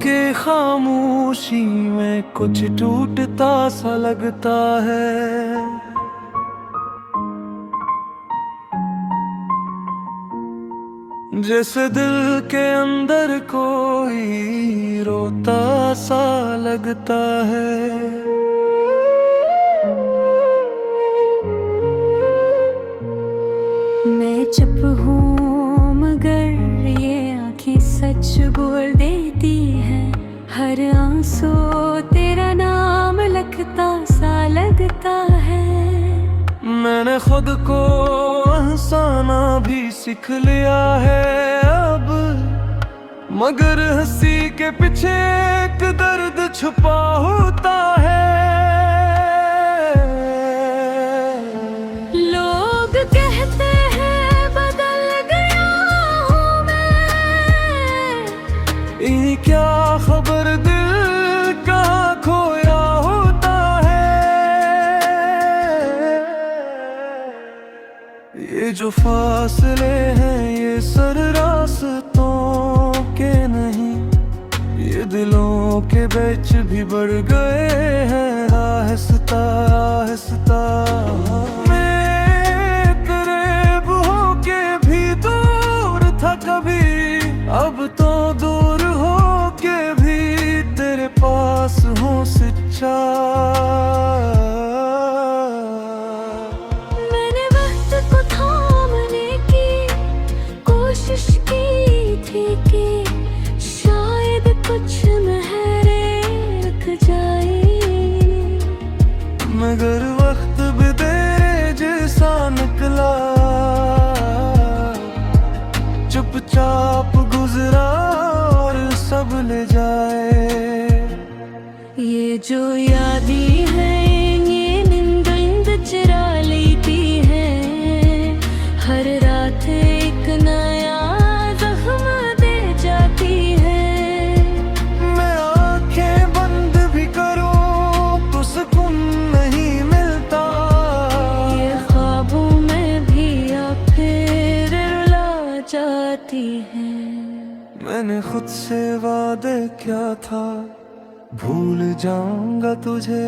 के खामोशी में कुछ टूटता सा लगता है। जैसे दिल के अंदर कोई रोता सा लगता है। मैं चुप हूँ मगर ये आँखें सच बोल देती हैं। हर आंसू तेरा नाम लिखता सा लगता है। मैंने खुद को हंसाना भी सीख लिया है अब, मगर हंसी के पीछे एक दर्द छुपा होता है। लोग कहते हैं बदल गया हूँ मैं, ये क्या खबर दिल कहाँ खोया होता है। ये जो फासले हैं ये सर रास्तों के नहीं, ये दिलों के बीच भी बढ़ गए हैं आहिस्ता आहिस्ता। मैं करीब होके भी दूर था कभी, अब तो दूर होके भी तेरे पास हूँ सच्चा। मैंने वक्त को थामने की कोशिश की थी कि शायद कुछ महरे रुक जाए, मगर वक्त भी तेरे जैसा निकला, चुपचाप गुजरा और सब ले जाए। ये जो यादें हैं ये नींद नींद चुरा लेती है। हर रात एक नया जख्म दे जाती है। मैं आंखें बंद भी करूं तो सुकून नहीं मिलता। ये ख्वाबों में भी अब फिर रुला जाती है। मैंने खुद से वादे क्या था, भूल जाऊंगा तुझे,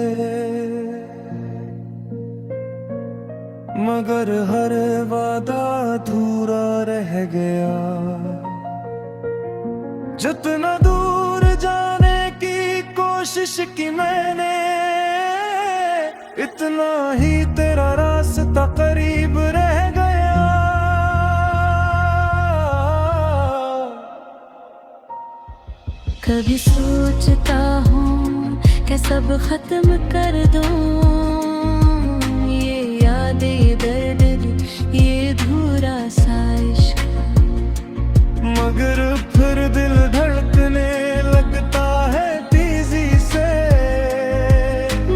मगर हर वादा अधूरा रह गया। जितना दूर जाने की कोशिश की मैंने, इतना ही तेरा रास्ता करीब रह गया। कभी सोचता हूँ कि सब खत्म कर दूँ, ये यादें ये दर्द ये धूरा सा इश्क, मगर फिर दिल धड़कने लगता है तेजी से।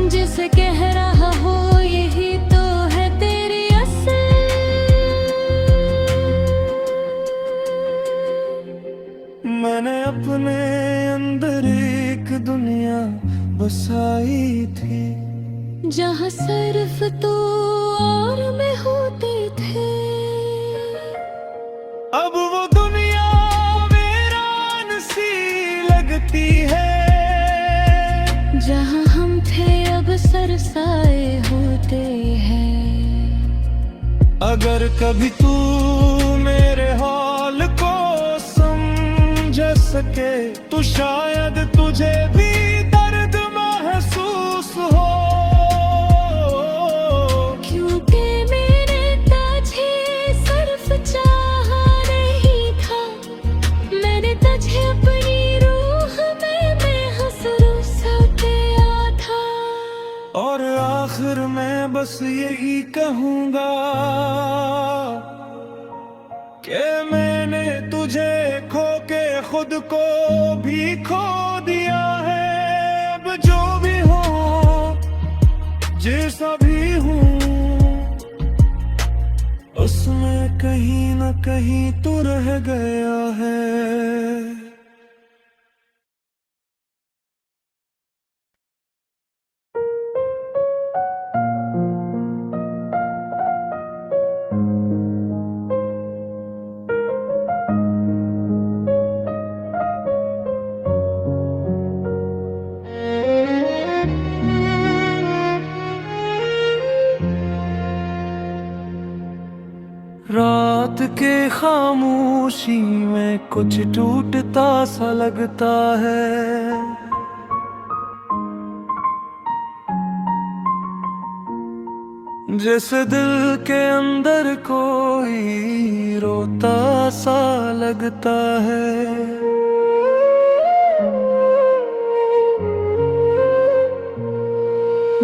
जिसे कह रहा हो यही तो है तेरी असल। मैंने अपने अंदर एक दुनिया बसाई थी, जहाँ सिर्फ तू और मैं होते थे। अब वो दुनिया वीरान सी लगती है। जहाँ हम थे अब सरसाए होते हैं। अगर कभी तू मेरे हाल को समझ सके तो शायद तुझे भी दर्द महसूस हो। क्योंकि मैंने तुझे सिर्फ चाहा नहीं था, मैंने तुझे अपनी रूह में महसूस किया था। और आखिर में बस यही कहूँगा कि मैंने तुझे खो के खुद को भी खो दिया है। अब जो भी हो जैसा भी हूँ, उसमें कहीं न कहीं तो रह गया है। रात के खामोशी में कुछ टूटता सा लगता है। जैसे दिल के अंदर कोई रोता सा लगता है।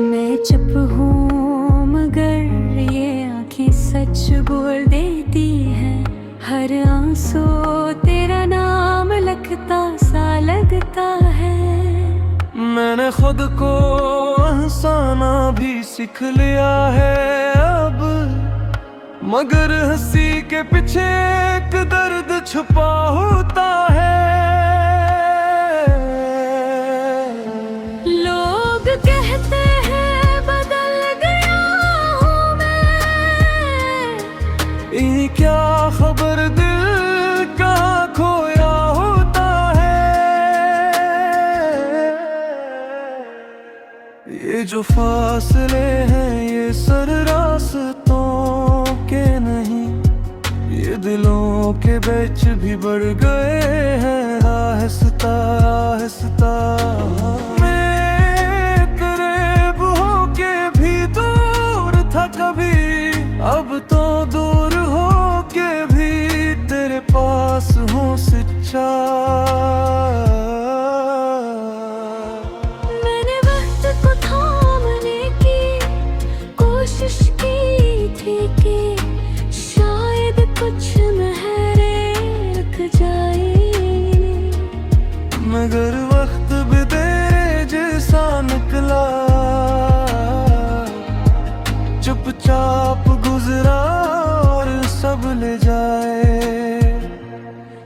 मैं चुप हूँ मगर ये आंखें सच बोल देती हैं। हर आंसू तेरा नाम लिखता सा लगता है। मैंने खुद को हंसाना भी सीख लिया है अब, मगर हंसी के पीछे एक दर्द छुपा होता है। लोग कहते हैं बदल गया हूँ मैं, ये क्या खबर दिल का खोया होता है। ये जो फासले हैं ये सर रास्तों के नहीं, ये दिलों के बीच भी बढ़ गए हैं आहिस्ता आहिस्ता। मैं करीब होके भी दूर था कभी, अब तो दूर होके भी तेरे पास हूँ सच्चा। मैंने वक्त को थामने की कोशिश की थी कि शायद कुछ महरे रुक जाए, मगर वक्त भी तेरे जैसा निकला, चुपचाप गुजरा और सब ले जाए।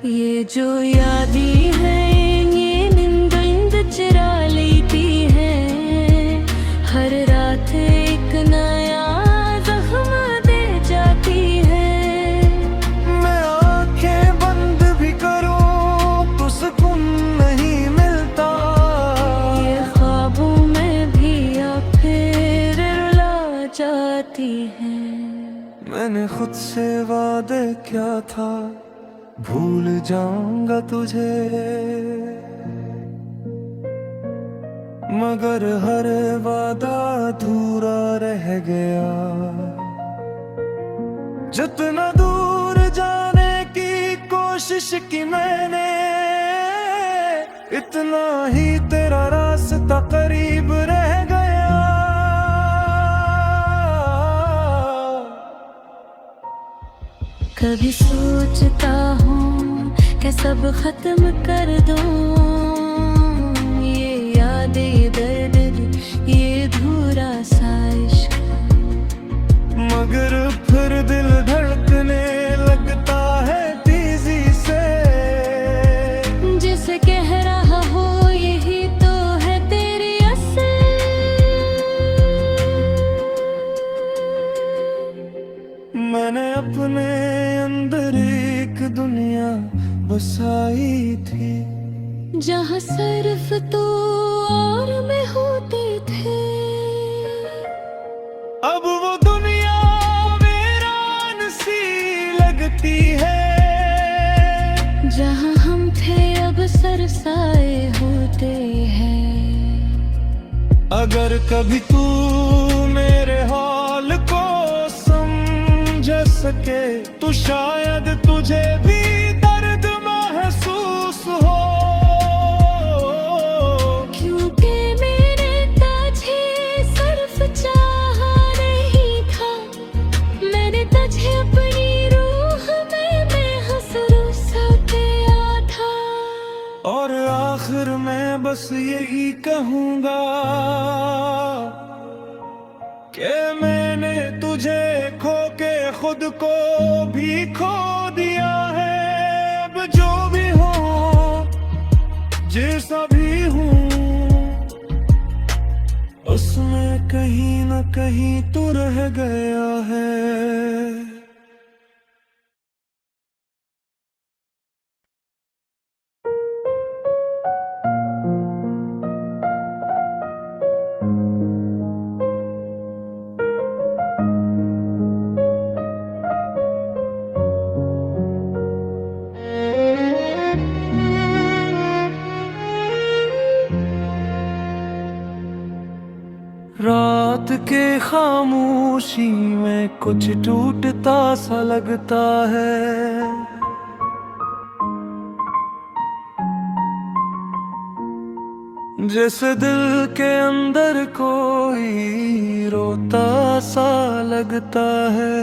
ये जो यादें हैं ये नींद नींद चुरा लेती है। हर रात एक नया जख्म दे जाती है। मैं आंखें बंद भी करूं तो सुकून नहीं मिलता। ये ख्वाबों में भी अब फिर रुला जाती है। मैंने खुद से वादे क्या था, भूल जाऊंगा तुझे, मगर हर वादा अधूरा रह गया। जितना दूर जाने की कोशिश की मैंने, इतना ही तेरा रास्ता करीब रह गया। कभी सोचता हूँ कि सब खत्म कर दूँ, ये यादें ये दर्द ये धूरा सा इश्क, मगर फिर दिल धड़कने लगता है तेजी से। जिसे कह रहा हो यही तो है तेरी असल। मैंने अपने अंदर एक दुनिया बसाई थी, जहाँ सिर्फ तू और मैं होते थे। अब वो दुनिया वीरान सी लगती है। जहाँ हम थे अब सरसाए होते हैं। अगर कभी तू मेरे हाल को समझ सके तो शायद तुझे भी दर्द महसूस हो। क्योंकि मैंने तुझे सिर्फ चाहा नहीं था, मैंने तुझे अपनी रूह में महसूस किया था। और आखिर में बस यही कहूँगा कि मैंने तुझे खो के खुद को भी खो दिया है। अब जो भी हो जैसा भी हूँ, उसमें कहीं न कहीं तो रह गया है। खामोशी में कुछ टूटता सा लगता है। जैसे दिल के अंदर कोई रोता सा लगता है।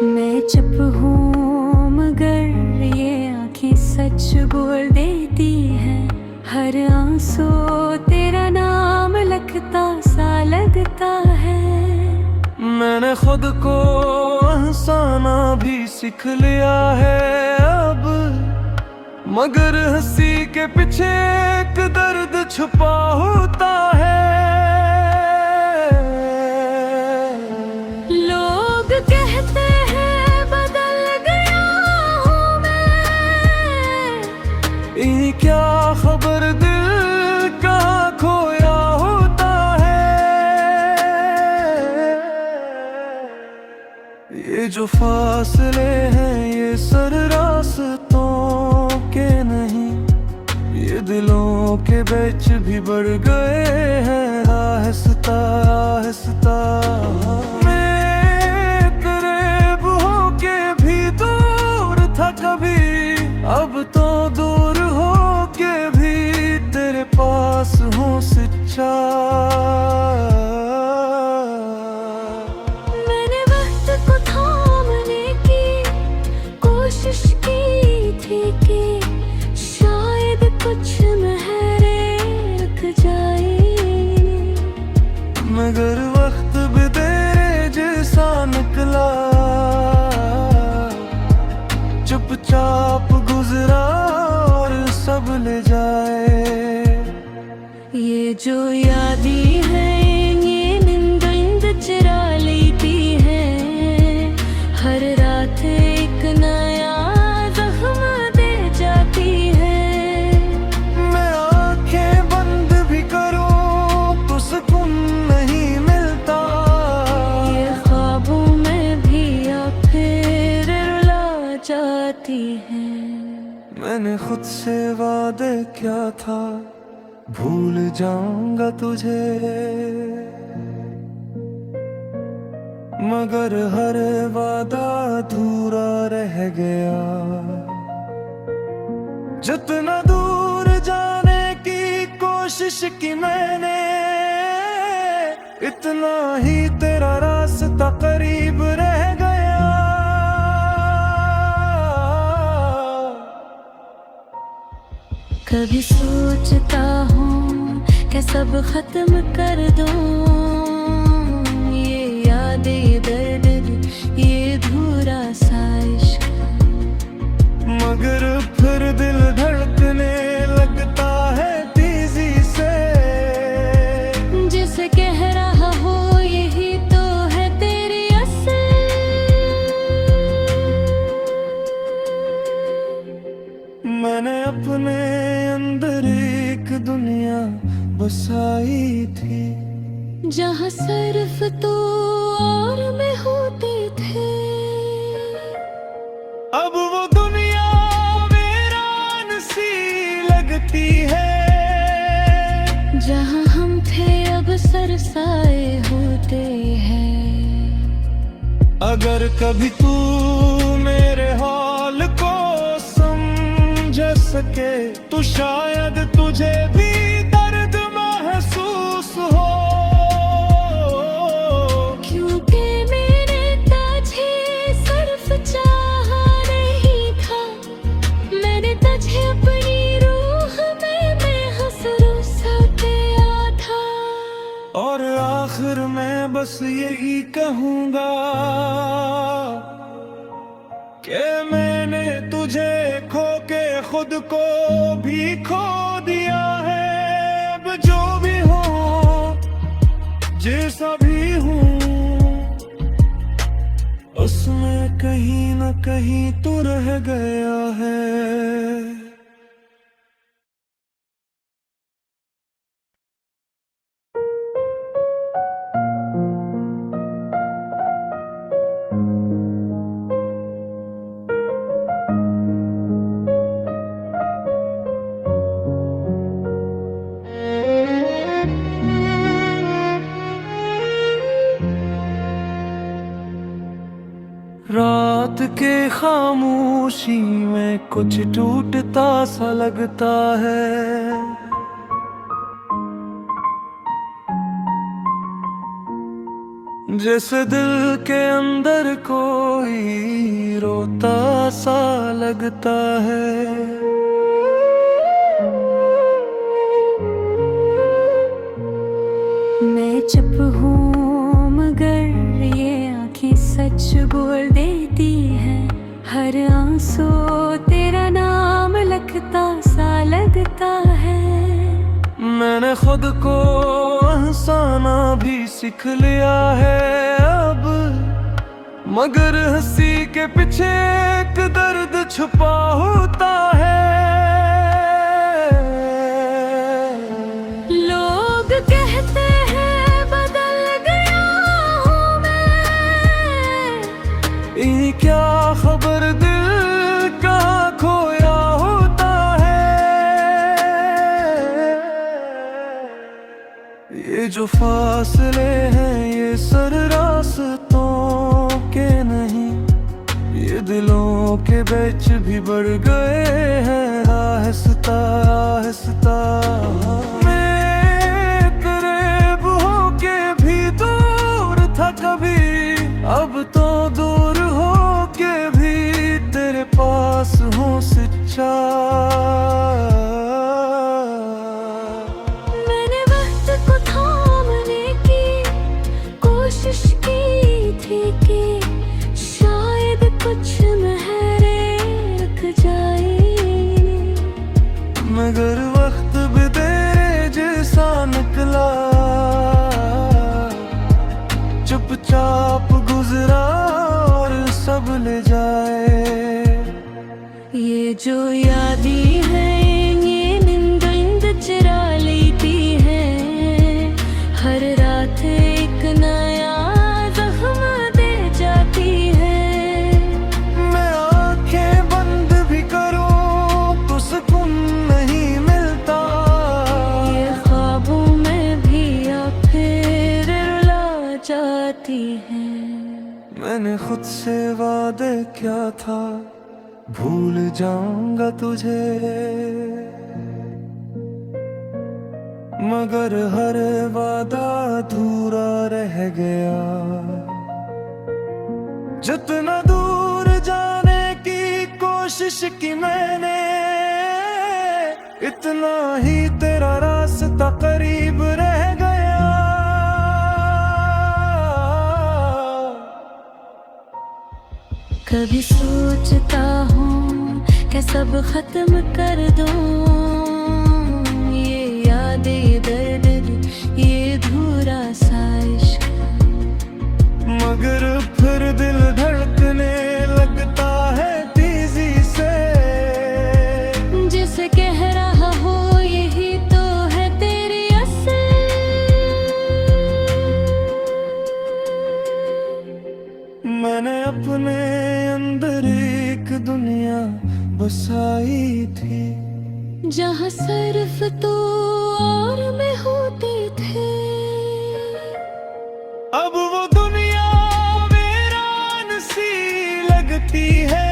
मैं चुप हूँ मगर ये आँखें सच बोल देती हैं। हर आंसू तेरा नाम लिखता सा लगता है। मैंने खुद को हंसाना भी सीख लिया है अब, मगर हंसी के पीछे एक दर्द छुपा होता है। लोग कहते हैं बदल गया हूँ मैं, ये क्या खबर दिल कहाँ खोया होता है। ये जो फासले हैं ये सर रास्तों के नहीं, ये दिलों के बीच भी बढ़ गए हैं आहिस्ता आहिस्ता। मैं करीब होके भी दूर था कभी, अब तो दूर होके भी तेरे पास हूँ सच्चा। मैंने वक्त को थामने की कोशिश की थी कि शायद कुछ महरे रुक जाए, मगर वक्त भी तेरे जैसा निकला, चुपचाप गुजरा और सब ले जाए। ये जो यादें हैं ये नींद नींद चुरा लेती है। हर रात एक नया जख्म दे जाती है। मैं आंखें बंद भी करूं तो सुकून नहीं मिलता। ये ख्वाबों में भी अब फिर रुला जाती है। मैंने खुद से वादे क्या था, भूल जाऊंगा तुझे, मगर हर वादा अधूरा रह गया। जितना दूर जाने की कोशिश की मैंने, इतना ही तेरा रास्ता करीब रह गया। कभी सोचता हूँ कि सब खत्म कर दूँ, ये यादें ये दर्द ये धूरा सा इश्क, मगर फिर दिल धड़कने लगता है तेजी से। जिसे कह रहा हो यही तो है तेरी असल। मैंने अपने अंदर एक दुनिया बसाई थी, जहाँ सिर्फ तू और मैं होते थे। अब वो दुनिया वीरान सी लगती है। जहाँ हम थे अब सरसाए होते हैं। अगर कभी तू मेरे हाल को समझ सके तो शायद तुझे भी दर्द महसूस हो। क्योंकि मैंने तुझे सिर्फ चाहा नहीं था, मैंने तुझे अपनी रूह में महसूस किया था। और आखिर में बस यही कहूँगा कि मैंने तुझे खो के खुद को भी खो दिया है। अब जो भी हो जैसा भी हूँ, उसमें कहीं न कहीं तो रह गया है। रात के खामोशी में कुछ टूटता सा लगता है। जैसे दिल के अंदर कोई रोता सा लगता है। मैं चुप हूँ मगर ये आँखें सच बोल देती हैं। हर आंसू तेरा नाम लिखता सा लगता है। मैंने खुद को हंसाना भी सीख लिया है अब, मगर हंसी के पीछे एक दर्द छुपा होता है। लोग कहते हैं बदल गया हूँ मैं, ये क्या खबर दिल का खोया होता है। ये जो फासले हैं ये सर रास्तों के नहीं, ये दिलों के बीच भी बढ़ गए हैं आहिस्ता आहिस्ता। मैं करीब होके भी दूर था कभी, अब तो दूर होके भी तेरे पास हूँ सच्चा। मैंने वक्त को थामने की कोशिश की थी कि शायद कुछ महरे रुक जाए, मगर वक्त भी तेरे जैसा निकला, चुपचाप गुजरा और सब ले जाए। ये जो यादें हैं ये नींद नींद चुरा लेती है। हर रात एक नया जख्म दे जाती है। मैं आंखें बंद भी करूं तो सुकून नहीं मिलता। ये ख्वाबों में भी अब फिर रुला जाती है। मैंने खुद से वादे क्या था, भूल जाऊंगा तुझे, मगर हर वादा अधूरा रह गया। जितना दूर जाने की कोशिश की मैंने, इतना ही तेरा रास्ता करीब रह गया। कभी सोचता हूँ कि सब खत्म कर दूँ, ये यादें ये दर्द ये धूरा सा इश्क, मगर फिर दिल धड़कने लगता है तेजी से। जिसे कह रहा हो यही तो है तेरी असल। मैंने अपने अंदर एक दुनिया बसाई थी, जहाँ सिर्फ तू और मैं होते थे। अब वो दुनिया वीरान सी लगती है।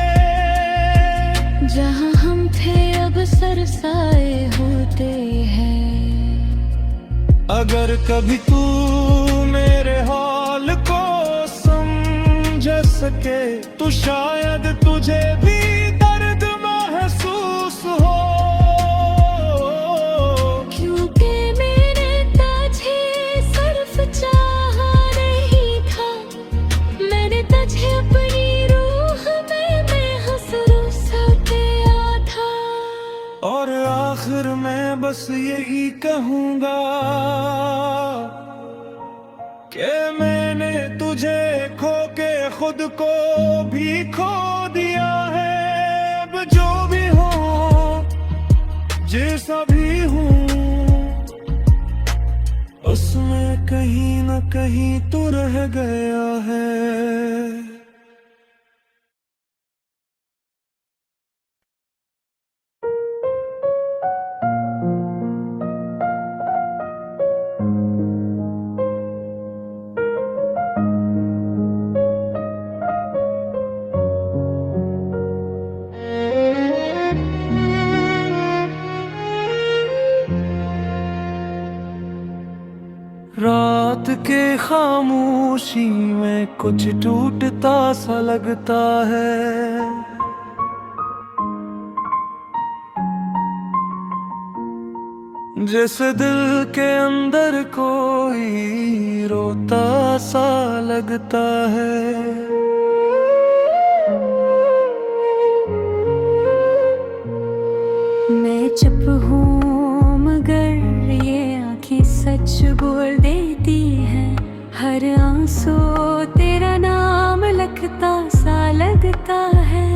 जहाँ हम थे अब सरसाए होते हैं। अगर कभी तू मेरे हाल को समझ सके तो शायद तुझे भी दर्द महसूस हो। क्योंकि मैंने तुझे सिर्फ चाहा नहीं था, मैंने तुझे अपनी रूह में महसूस किया था। और आखिर में बस यही कहूँगा कि मैंने तुझे खो के खुद को भी खो दिया है। अब जो भी हो जैसा भी हूँ, उसमें कहीं न कहीं तो रह गया है। रात के खामोशी में कुछ टूटता सा लगता है। जैसे दिल के अंदर कोई रोता सा लगता है। मैं चुप हूँ मगर ये आँखें सच बोल देती हैं। हर आंसू तेरा नाम लिखता सा लगता है।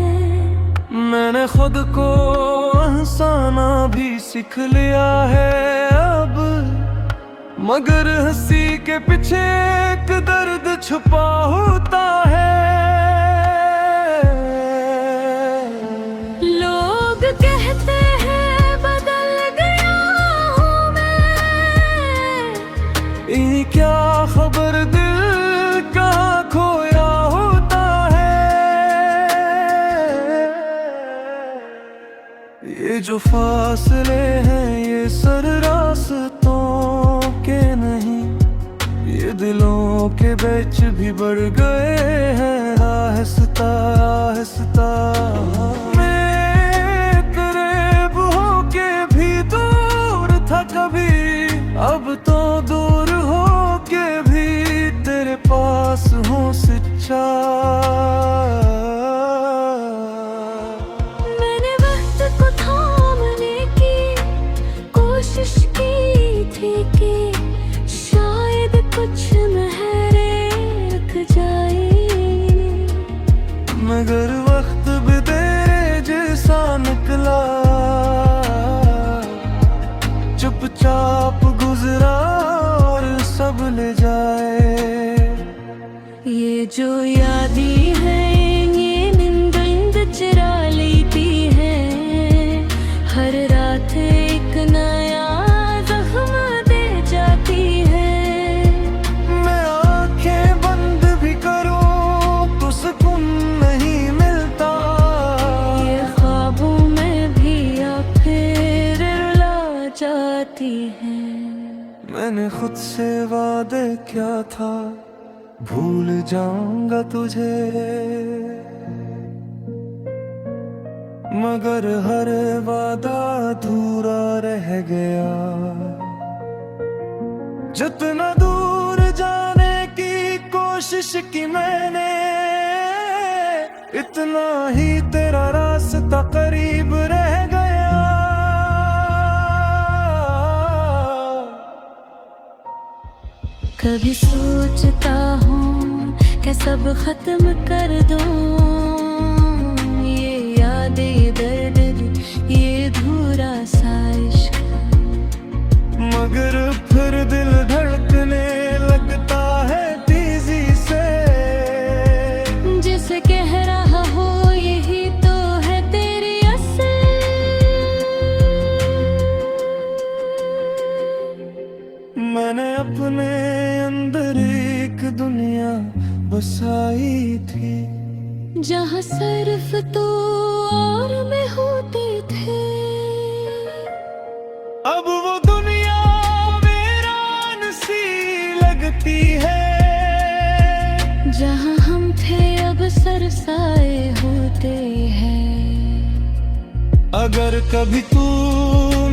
मैंने खुद को हंसाना भी सीख लिया है अब, मगर हंसी के पीछे एक दर्द छुपा होता है। लोग कहते हैं बदल गया हूँ मैं, ये क्या खबर दिल का खोया होता है। ये जो फासले हैं ये सर रास्तों के नहीं, ये दिलों के बीच भी बढ़ गए हैं आहिस्ता आहिस्ता। मैं करीब होके भी दूर था कभी, अब तो दूर होके भी तेरे पास हूँ सच्चा। मैंने वक्त को थामने की कोशिश की थी कि शायद कुछ महरे रुक जाए, मगर वक्त भी तेरे जैसा निकला, चुपचाप गुजरा और सब ले जाए। ये जो यादें हैं ये नींद नींद चुरा लेती है। हर रात एक नया जख्म दे जाती है। मैं आंखें बंद भी करूं तो सुकून नहीं मिलता। ये ख्वाबों में भी अब फिर रुला जाती है। मैंने खुद से वादे क्या था, भूल जाऊंगा तुझे, मगर हर वादा अधूरा रह गया। जितना दूर जाने की कोशिश की मैंने, इतना ही तेरा रास्ता करीब रह गया। कभी सोचता हूँ कि सब खत्म कर दूँ, ये यादें ये दर्द ये धूरा सा इश्क, मगर फिर दिल धड़कने लगता है तेजी से। जिसे कह रहा हो यही तो है तेरी असल। मैंने अपने अंदर एक दुनिया बसाई थी, जहाँ सिर्फ तू और मैं होते थे। अब वो दुनिया वीरान सी लगती है। जहाँ हम थे अब सरसाए होते हैं। अगर कभी तू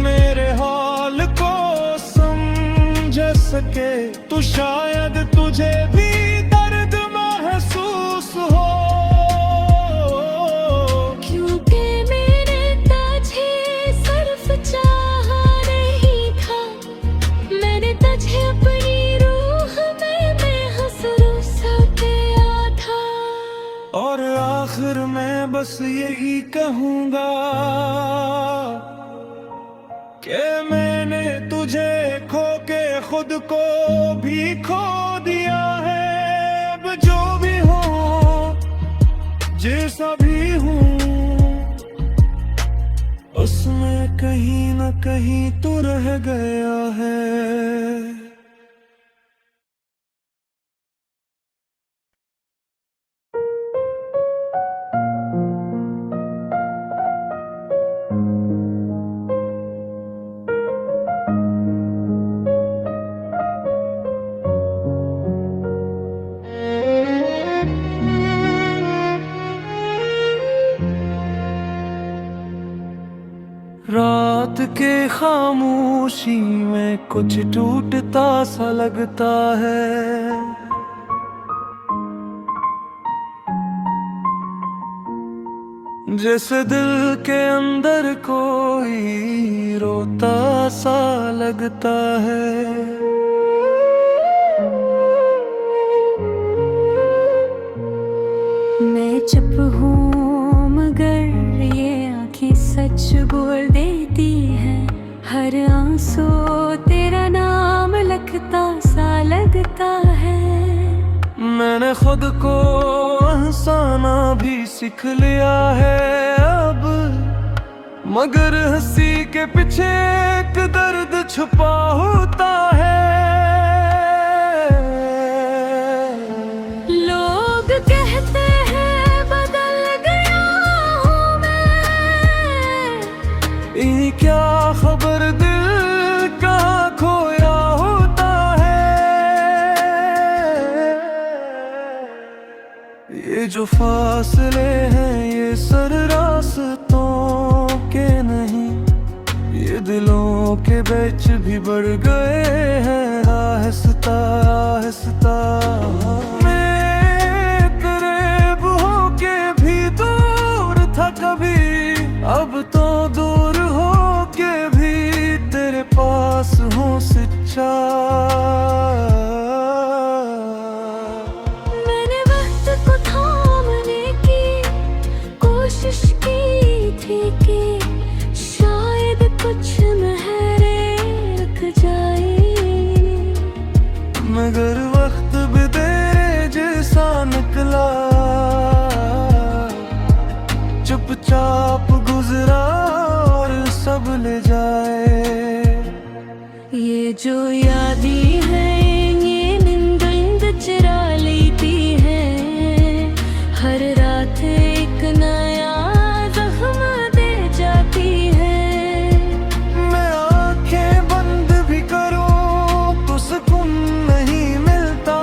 मेरे हाल को समझ सके तो शायद तुझे भी दर्द महसूस हो। क्योंकि मैंने तुझे सिर्फ चाहा नहीं था, मैंने तुझे अपनी रूह में महसूस किया था। और आखिर में बस यही कहूँगा कि मैंने तुझे खो के खुद को भी खो दिया है। अब जो भी हो जैसा भी हूँ, उसमें कहीं न कहीं तो रह गया है। के खामोशी में कुछ टूटता सा लगता है। जैसे दिल के अंदर कोई रोता सा लगता है। मैं चुप हूँ मगर ये आँखें सच बोल देती हैं। हर आंसू तेरा नाम लिखता सा लगता है। मैंने खुद को हंसाना भी सीख लिया है अब, मगर हंसी के पीछे एक दर्द छुपा होता है। लोग कहते हैं बदल गया हूँ मैं, ये क्या खबर दिल कहाँ खोया होता है। ये जो फासले हैं ये सर रास्तों के नहीं, ये दिलों के बीच भी बढ़ गए हैं आहिस्ता आहिस्ता। मैं करीब होके भी दूर था कभी, अब तो दूर होके भी तेरे पास हूँ सच्चा। मैंने वक्त को थामने की कोशिश की थी कि शायद कुछ महरे रुक जाए, मगर वक्त भी तेरे जैसा निकला, चुपचाप गुजरा और सब ले जाए। ये जो यादें हैं ये नींद चुरा लेती है। हर रात एक नया जख्म दे जाती है। मैं आंखें बंद भी करूं तो सुकून नहीं मिलता।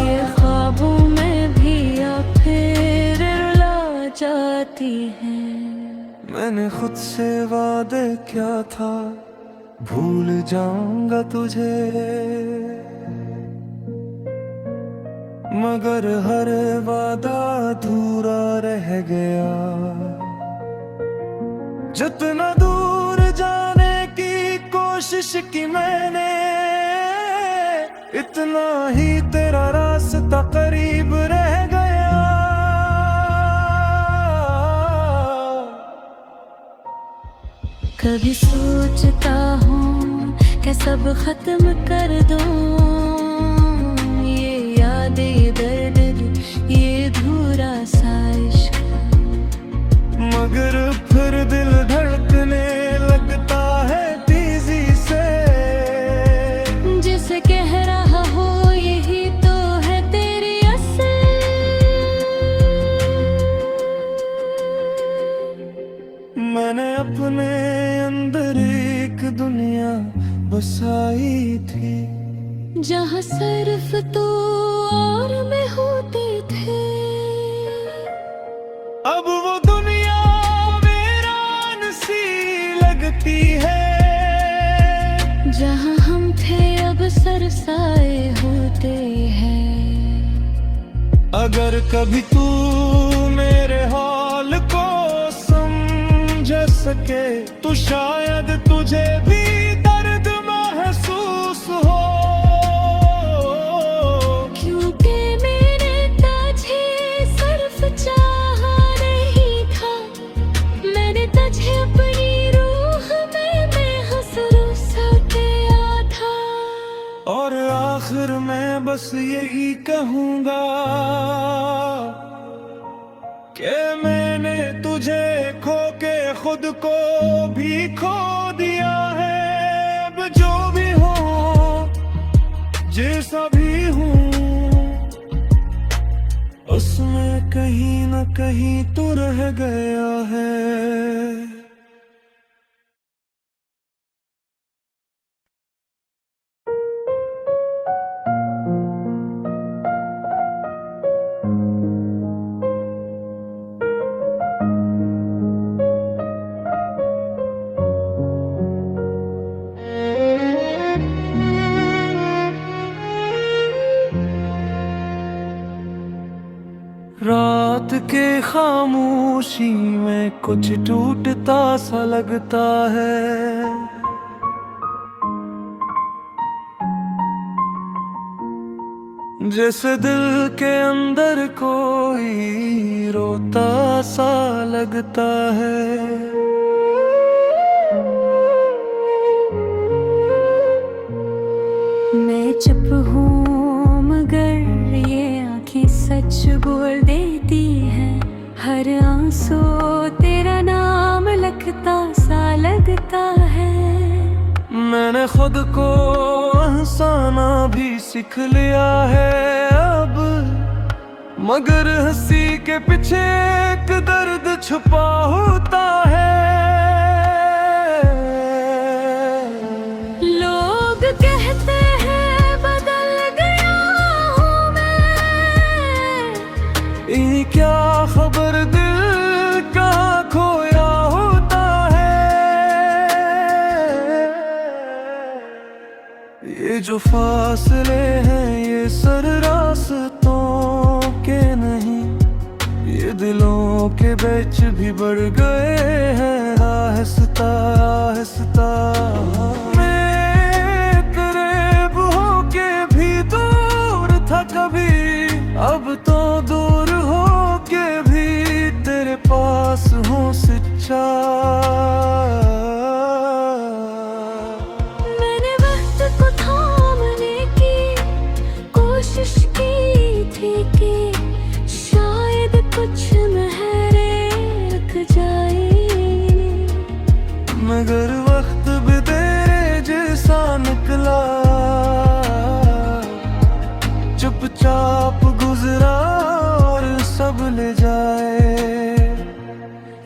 ये ख्वाबों में भी अब फिर रुला जाती है। मैंने खुद से वादे क्या था, भूल जाऊंगा तुझे, मगर हर वादा अधूरा रह गया। जितना दूर जाने की कोशिश की मैंने, इतना ही तेरा रास्ता करीब रह गया। कभी सोचता हूँ कि सब खत्म कर दूँ, ये यादें ये दर्द ये धूरा सा इश्क, मगर फिर दिल धड़कने लगता है तेजी से। जिसे कह रहा हो यही तो है तेरी असल। मैंने अपने अंदर एक दुनिया बसाई थी, जहाँ सिर्फ तू और मैं होते थे। अब वो दुनिया वीरान सी लगती है। जहाँ हम थे अब सरसाए होते हैं। अगर कभी तू मेरे हाल को समझ सके तो शायद तुझे भी दर्द महसूस हो। क्योंकि मैंने तुझे सिर्फ चाहा नहीं था, मैंने तुझे अपनी रूह में महसूस किया था। और आखिर में बस यही कहूँगा कि मैंने तुझे खो के खुद को भी खो दिया है। अब जो भी हो जैसा भी हूँ, उसमें कहीं न कहीं तो रह गया है। रात के खामोशी में कुछ टूटता सा लगता है। जैसे दिल के अंदर कोई रोता सा लगता है। मैं चुप हूँ मगर ये आँखें सच बोल देती हैं। हर आंसू तेरा नाम लिखता सा लगता है। मैंने खुद को हंसाना भी सीख लिया है अब, मगर हंसी के पीछे एक दर्द छुपा होता है। लोग कहते हैं बदल गया हूँ मैं, ये क्या खबर दिल का खोया होता है। ये जो फासले हैं ये सर रास्तों के नहीं, ये दिलों के बीच भी बढ़ गए हैं आहिस्ता आहिस्ता। मैं करीब होके भी दूर था कभी, अब तो दूर होके भी तेरे पास हूँ सच्चा। मैंने वक्त को थामने की कोशिश की थी कि शायद कुछ महरे रुक जाए, मगर वक्त भी तेरे जैसा निकला, चुपचाप गुजरा और सब ले जाए।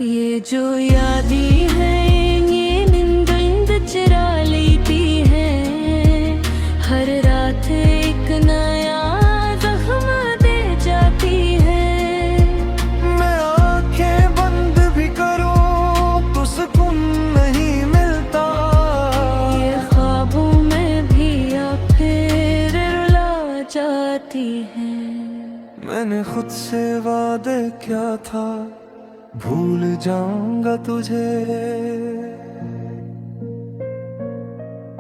ये जो यादें हैं ये नींद चुरा लेती हैं। हर रात एक नया जख्म दे जाती है। मैं आंखें बंद भी करूं तो सुकून नहीं मिलता। ये ख्वाबों में भी अब फिर रुला जाती है। मैंने खुद से वादे क्या था, भूल जाऊंगा तुझे,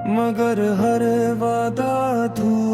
मगर हर वादा अधूरा।